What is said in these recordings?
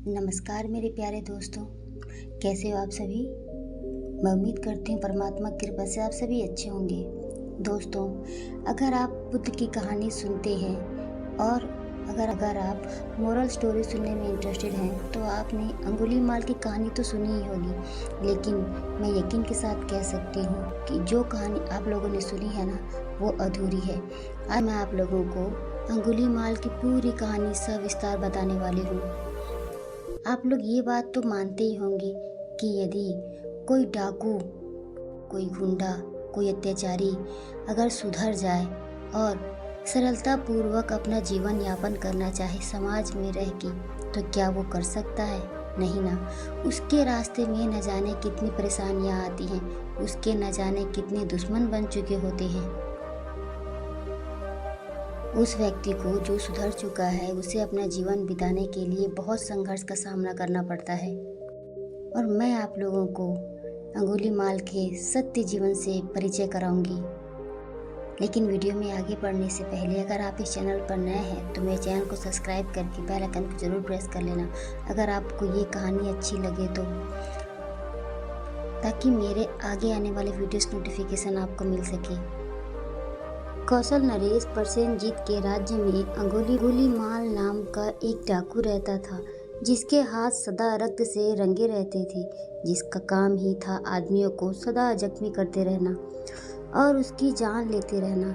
नमस्कार मेरे प्यारे दोस्तों, कैसे हो आप सभी। मैं उम्मीद करती हूँ परमात्मा की कृपा से आप सभी अच्छे होंगे। दोस्तों, अगर आप बुद्ध की कहानी सुनते हैं और अगर आप मोरल स्टोरी सुनने में इंटरेस्टेड हैं तो आपने अंगुलीमाल की कहानी तो सुनी ही होगी, लेकिन मैं यकीन के साथ कह सकती हूँ कि जो कहानी आप लोगों ने सुनी है ना, वो अधूरी है। आज मैं आप लोगों को अंगुलीमाल की पूरी कहानी सविस्तार बताने वाली हूँ। आप लोग ये बात तो मानते ही होंगे कि यदि कोई डाकू, कोई गुंडा, कोई अत्याचारी अगर सुधर जाए और सरलतापूर्वक अपना जीवन यापन करना चाहे समाज में रह के, तो क्या वो कर सकता है? नहीं ना। उसके रास्ते में न जाने कितनी परेशानियां आती हैं, उसके न जाने कितने दुश्मन बन चुके होते हैं। उस व्यक्ति को जो सुधर चुका है, उसे अपना जीवन बिताने के लिए बहुत संघर्ष का सामना करना पड़ता है। और मैं आप लोगों को अंगुलीमाल के सत्य जीवन से परिचय कराऊंगी। लेकिन वीडियो में आगे बढ़ने से पहले अगर आप इस चैनल पर नए हैं तो मेरे चैनल को सब्सक्राइब करके बेल आइकन को जरूर प्रेस कर लेना, अगर आपको ये कहानी अच्छी लगे तो, ताकि मेरे आगे आने वाले वीडियोस नोटिफिकेशन आपको मिल सके। कौशल नरेश प्रसेनजीत के राज्य में अंगुलीमाल नाम का एक डाकू रहता था, जिसके हाथ सदा रक्त से रंगे रहते थे, जिसका काम ही था आदमियों को सदा जख्मी करते रहना और उसकी जान लेते रहना,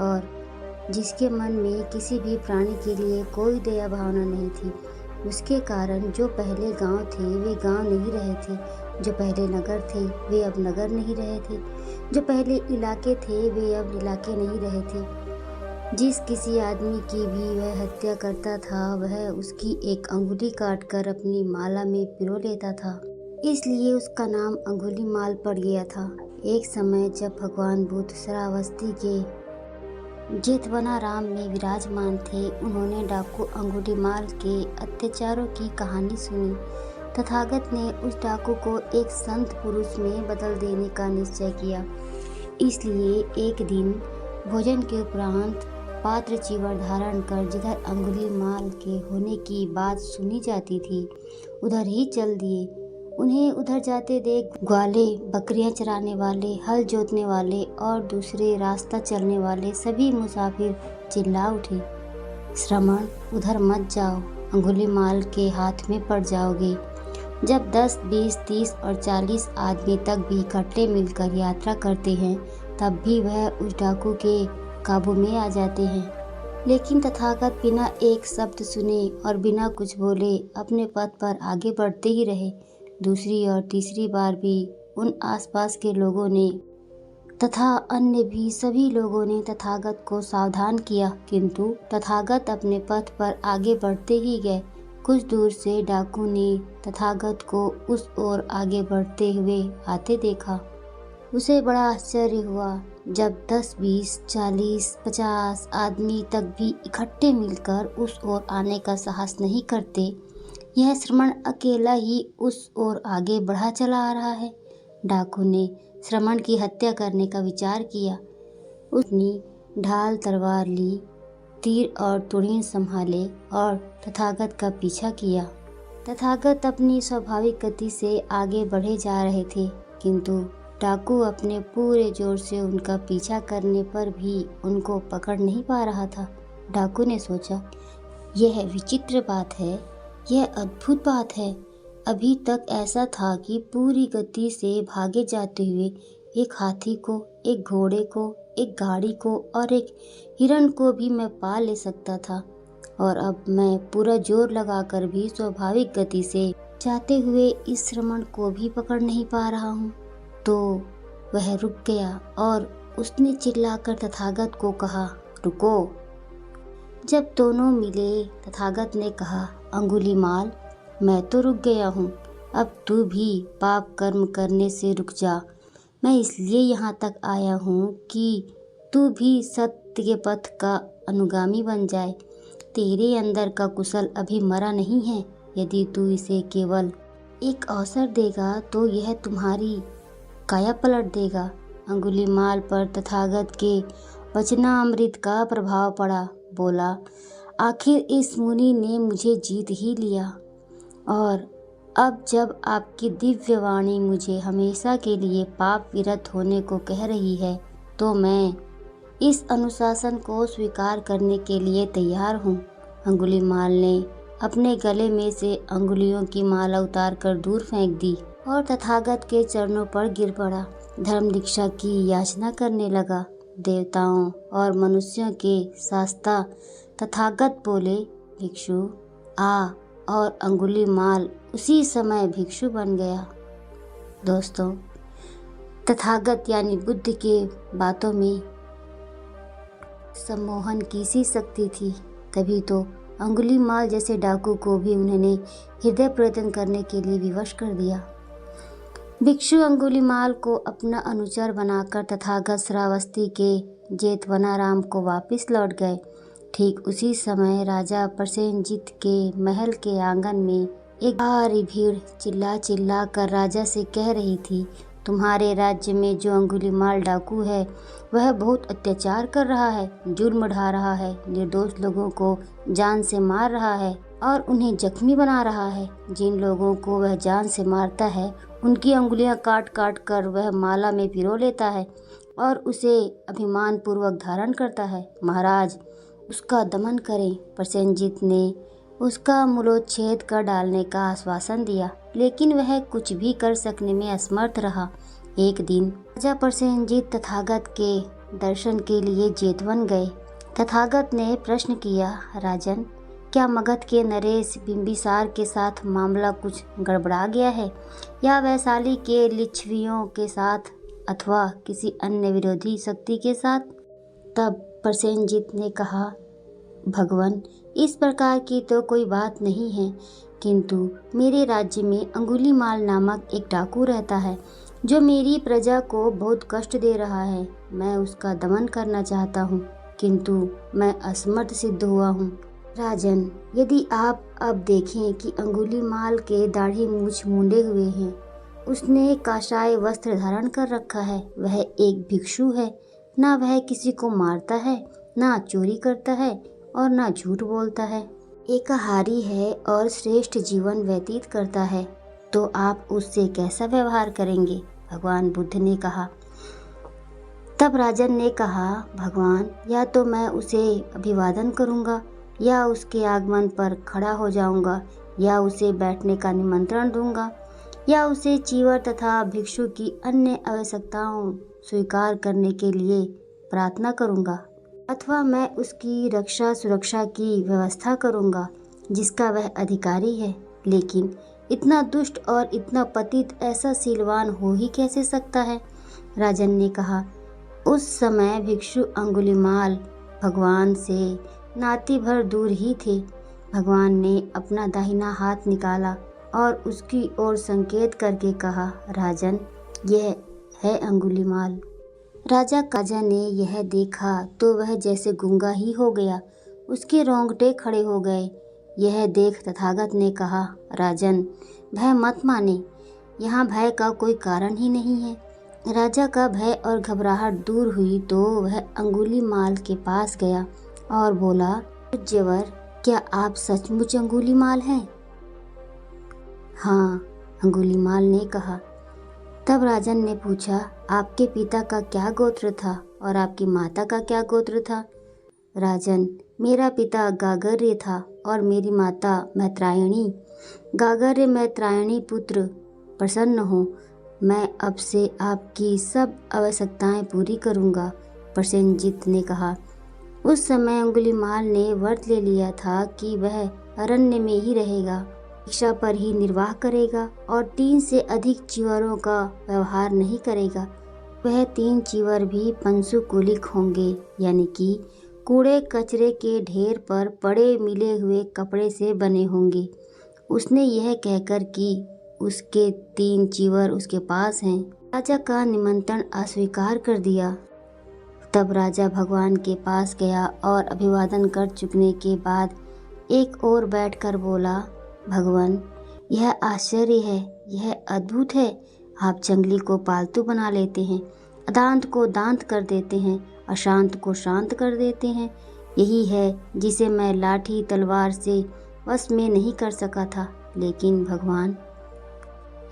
और जिसके मन में किसी भी प्राणी के लिए कोई दया भावना नहीं थी। उसके कारण जो पहले गांव थे वे गांव नहीं रहे थे, जो पहले नगर थे वे अब नगर नहीं रहे थे, जो पहले इलाके थे वे अब इलाके नहीं रहे थे। जिस किसी आदमी की भी वह हत्या करता था, वह उसकी एक अंगुली काटकर अपनी माला में पिरो लेता था, इसलिए उसका नाम अंगुलीमाल पड़ गया था। एक समय जब भगवान बुद्ध श्रावस्ती के जेतवनाराम में विराजमान थे, उन्होंने डाकू अंगुलीमाल के अत्याचारों की कहानी सुनी। तथागत ने उस डाकू को एक संत पुरुष में बदल देने का निश्चय किया। इसलिए एक दिन भोजन के उपरांत पात्र चीवर धारण कर जिधर अंगुलीमाल के होने की बात सुनी जाती थी, उधर ही चल दिए। उन्हें उधर जाते देख ग्वाले, बकरियां चराने वाले, हल जोतने वाले और दूसरे रास्ता चलने वाले सभी मुसाफिर चिल्ला उठे, श्रमण, उधर मत जाओ, अंगुलीमाल के हाथ में पड़ जाओगे। जब 10, 20, 30 और 40 आदमी तक भी इकट्ठे मिलकर यात्रा करते हैं, तब भी वह उस डाकू के काबू में आ जाते हैं। लेकिन तथागत बिना एक शब्द सुने और बिना कुछ बोले अपने पथ पर आगे बढ़ते ही रहे। दूसरी और तीसरी बार भी उन आसपास के लोगों ने तथा अन्य भी सभी लोगों ने तथागत को सावधान किया, किंतु तथागत अपने पथ पर आगे बढ़ते ही गए। कुछ दूर से डाकू ने तथागत को उस ओर आगे बढ़ते हुए आते देखा। उसे बड़ा आश्चर्य हुआ जब 10, 20, 40, 50 आदमी तक भी इकट्ठे मिलकर उस ओर आने का साहस नहीं करते। यह श्रमण अकेला ही उस ओर आगे बढ़ा चला आ रहा है। डाकू ने श्रमण की हत्या करने का विचार किया। उसने ढाल तलवार ली, तीर और तुड़ीन संभाले और तथागत का पीछा किया। तथागत अपनी स्वाभाविक गति से आगे बढ़े जा रहे थे, किंतु डाकू अपने पूरे जोर से उनका पीछा करने पर भी उनको पकड़ नहीं पा रहा था। डाकू ने सोचा, यह विचित्र बात है, यह अद्भुत बात है। अभी तक ऐसा था कि पूरी गति से भागे जाते हुए एक हाथी को, एक घोड़े को, एक गाड़ी को और एक हिरण को भी मैं पा ले सकता था, और अब मैं पूरा जोर लगाकर भी स्वाभाविक गति से जाते हुए इस श्रमण को भी पकड़ नहीं पा रहा हूँ। तो वह रुक गया और उसने चिल्लाकर तथागत को कहा, रुको। जब दोनों मिले, तथागत ने कहा, अंगुलीमाल, मैं तो रुक गया हूँ, अब तू भी पाप कर्म करने से रुक जा। मैं इसलिए यहाँ तक आया हूँ कि तू भी सत्य के पथ का अनुगामी बन जाए। तेरे अंदर का कुशल अभी मरा नहीं है। यदि तू इसे केवल एक अवसर देगा तो यह तुम्हारी काया पलट देगा। अंगुलीमाल पर तथागत के वचनामृत का प्रभाव पड़ा। बोला, आखिर इस मुनि ने मुझे जीत ही लिया। और अब जब आपकी दिव्य वाणी मुझे हमेशा के लिए पाप विरत होने को कह रही है तो मैं इस अनुशासन को स्वीकार करने के लिए तैयार हूँ। अंगुलीमाल ने अपने गले में से अंगुलियों की माला उतारकर दूर फेंक दी और तथागत के चरणों पर गिर पड़ा। धर्म दीक्षा की याचना करने लगा। देवताओं और मनुष्यों के शास्ता तथागत बोले, भिक्षु आ, और अंगुलीमाल उसी समय भिक्षु बन गया। दोस्तों, तथागत यानी बुद्ध के बातों में सम्मोहन की सी शक्ति थी, तभी तो अंगुलीमाल जैसे डाकू को भी उन्होंने हृदय परिवर्तन करने के लिए विवश कर दिया। भिक्षु अंगुलीमाल को अपना अनुचर बनाकर तथागत श्रावस्ती के जेतवनाराम को वापस लौट गए। ठीक उसी समय राजा प्रसेनजीत के महल के आंगन में एक भारी भीड़ चिल्ला चिल्ला कर राजा से कह रही थी, तुम्हारे राज्य में जो अंगुलीमाल डाकू है वह बहुत अत्याचार कर रहा है, जुर्म ढा रहा है, निर्दोष लोगों को जान से मार रहा है और उन्हें जख्मी बना रहा है। जिन लोगों को वह जान से मारता है उनकी अंगुलियां काट काट कर वह माला में पिरो लेता है और उसे अभिमान पूर्वक धारण करता है। महाराज, उसका दमन करें। प्रसेनजीत ने उसका मूलोच्छेद कर डालने का आश्वासन दिया, लेकिन वह कुछ भी कर सकने में असमर्थ रहा। एक दिन राजा प्रसेनजीत तथागत के दर्शन के लिए जेतवन गए। तथागत ने प्रश्न किया, राजन, क्या मगध के नरेश बिंबिसार के साथ मामला कुछ गड़बड़ा गया है या वैशाली के लिच्छवियों के साथ अथवा किसी अन्य विरोधी शक्ति के साथ? तब प्रसेनजीत ने कहा, भगवान, इस प्रकार की तो कोई बात नहीं है, किंतु मेरे राज्य में अंगुलीमाल नामक एक डाकू रहता है जो मेरी प्रजा को बहुत कष्ट दे रहा है। मैं उसका दमन करना चाहता हूँ, किंतु मैं असमर्थ सिद्ध हुआ हूँ। राजन, यदि आप अब देखें कि अंगुलीमाल के दाढ़ी मूछ मूंडे हुए हैं, उसने काषाय वस्त्र धारण कर रखा है, वह एक भिक्षु है, ना वह किसी को मारता है, ना चोरी करता है और ना झूठ बोलता है, एकाहारी है और श्रेष्ठ जीवन व्यतीत करता है, तो आप उससे कैसा व्यवहार करेंगे? भगवान बुद्ध ने कहा। तब राजन ने कहा, भगवान, या तो मैं उसे अभिवादन करूंगा या उसके आगमन पर खड़ा हो जाऊंगा या उसे बैठने का निमंत्रण दूंगा या उसे चीवर तथा भिक्षु की अन्य आवश्यकताओं स्वीकार करने के लिए प्रार्थना करूंगा, अथवा मैं उसकी रक्षा सुरक्षा की व्यवस्था करूंगा जिसका वह अधिकारी है। लेकिन इतना दुष्ट और इतना पतित ऐसा सीलवान हो ही कैसे सकता है? राजन ने कहा। उस समय भिक्षु अंगुलीमाल भगवान से नाती भर दूर ही थे। भगवान ने अपना दाहिना हाथ निकाला और उसकी ओर संकेत करके कहा, राजन, यह है अंगुलीमाल। राजा काजा ने यह देखा तो वह जैसे गूंगा ही हो गया, उसके रोंगटे खड़े हो गए। यह देख तथागत ने कहा, राजन, भय मत माने, यहाँ भय का कोई कारण ही नहीं है। राजा का भय और घबराहट दूर हुई तो वह अंगुलीमाल के पास गया और बोला, पूज्यवर, क्या आप सचमुच अंगुलीमाल हैं? हाँ, अंगुलीमाल ने कहा। तब राजन ने पूछा, आपके पिता का क्या गोत्र था और आपकी माता का क्या गोत्र था? राजन, मेरा पिता गागर्य था और मेरी माता मैत्रायणी। गागर्य मैत्रायणी पुत्र, प्रसन्न हो, मैं अब से आपकी सब आवश्यकताएं पूरी करूंगा। प्रसेनजीत ने कहा। उस समय अंगुलीमाल ने व्रत ले लिया था कि वह अरण्य में ही रहेगा, भिक्षा पर ही निर्वाह करेगा और 3 से अधिक चीवरों का व्यवहार नहीं करेगा। वह 3 चीवर भी पंशुकुलिक होंगे, यानी कि कूड़े कचरे के ढेर पर पड़े मिले हुए कपड़े से बने होंगे। उसने यह कहकर कि उसके 3 चीवर उसके पास हैं, राजा का निमंत्रण अस्वीकार कर दिया। तब राजा भगवान के पास गया और अभिवादन कर चुकने के बाद एक ओर बैठकर बोला, भगवान, यह आश्चर्य है, यह अद्भुत है। आप जंगली को पालतू बना लेते हैं, अदांत को दांत कर देते हैं, अशांत को शांत कर देते हैं। यही है जिसे मैं लाठी तलवार से वश में नहीं कर सका था। लेकिन भगवान,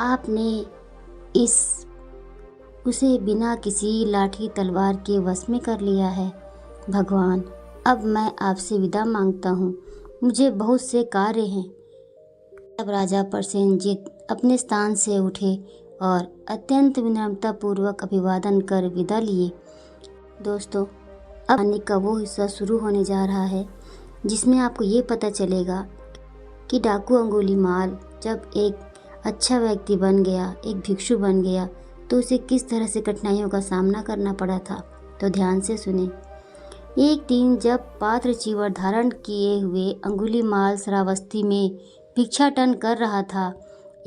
आपने उसे बिना किसी लाठी तलवार के वश में कर लिया है। भगवान, अब मैं आपसे विदा मांगता हूँ, मुझे बहुत से कार्य हैं। तब राजा प्रसेनजीत अपने स्थान से उठे और अत्यंत विनम्रतापूर्वक अभिवादन कर विदा लिए। दोस्तों, अब कहानी का वो हिस्सा शुरू होने जा रहा है जिसमें आपको ये पता चलेगा कि डाकू अंगुलीमाल जब एक अच्छा व्यक्ति बन गया, एक भिक्षु बन गया, तो उसे किस तरह से कठिनाइयों का सामना करना पड़ा था। तो ध्यान से सुने। एक दिन जब पात्र चीवर धारण किए हुए अंगुलीमाल श्रावस्ती में भिक्षाटन कर रहा था,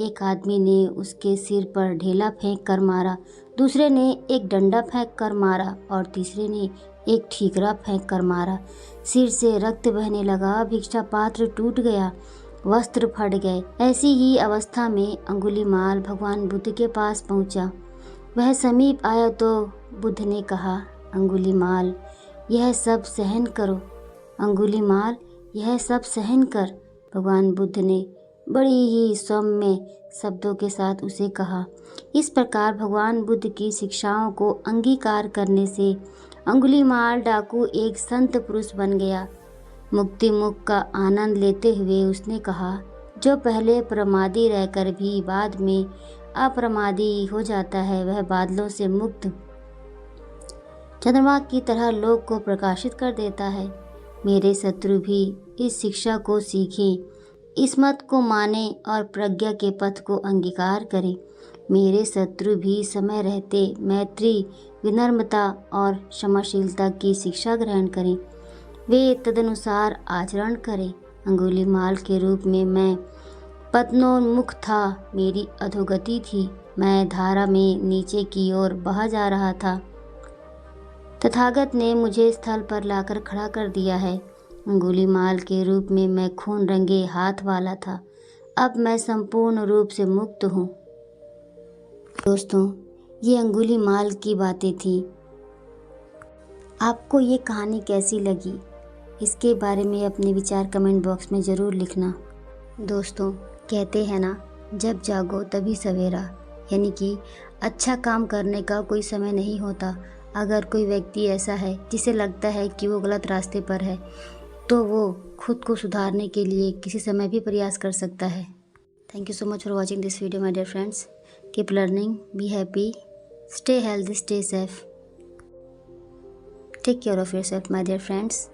एक आदमी ने उसके सिर पर ढेला फेंक कर मारा, दूसरे ने एक डंडा फेंक कर मारा और तीसरे ने एक ठीकरा फेंक कर मारा। सिर से रक्त बहने लगा, भिक्षा पात्र टूट गया, वस्त्र फट गए। ऐसी ही अवस्था में अंगुलीमाल भगवान बुद्ध के पास पहुंचा। वह समीप आया तो बुद्ध ने कहा, अंगुलीमाल, यह सब सहन करो। अंगुलीमाल, यह सब सहन कर। भगवान बुद्ध ने बड़ी ही सौम्य शब्दों के साथ उसे कहा। इस प्रकार भगवान बुद्ध की शिक्षाओं को अंगीकार करने से अंगुलीमाल डाकू एक संत पुरुष बन गया। मुक्ति मुख का आनंद लेते हुए उसने कहा, जो पहले प्रमादी रहकर भी बाद में अप्रमादी हो जाता है, वह बादलों से मुक्त चंद्रमा की तरह लोक को प्रकाशित कर देता है। मेरे शत्रु भी इस शिक्षा को सीखें, इस मत को माने और प्रज्ञा के पथ को अंगीकार करें। मेरे शत्रु भी समय रहते मैत्री, विनम्रता और क्षमाशीलता की शिक्षा ग्रहण करें, वे तदनुसार आचरण करें। अंगुलीमाल के रूप में मैं पतनोन्मुख था, मेरी अधोगति थी, मैं धारा में नीचे की ओर बहा जा रहा था। तथागत ने मुझे स्थल पर लाकर खड़ा कर दिया है। अंगुलीमाल के रूप में मैं खून रंगे हाथ वाला था, अब मैं संपूर्ण रूप से मुक्त हूँ। दोस्तों, ये अंगुलीमाल की बातें थी। आपको ये कहानी कैसी लगी, इसके बारे में अपने विचार कमेंट बॉक्स में ज़रूर लिखना। दोस्तों, कहते हैं ना, जब जागो तभी सवेरा, यानी कि अच्छा काम करने का कोई समय नहीं होता। अगर कोई व्यक्ति ऐसा है जिसे लगता है कि वो गलत रास्ते पर है, तो वो खुद को सुधारने के लिए किसी समय भी प्रयास कर सकता है। Thank you so much for watching this video my dear friends. Keep learning, be happy, stay healthy, stay safe, take care of yourself my dear friends.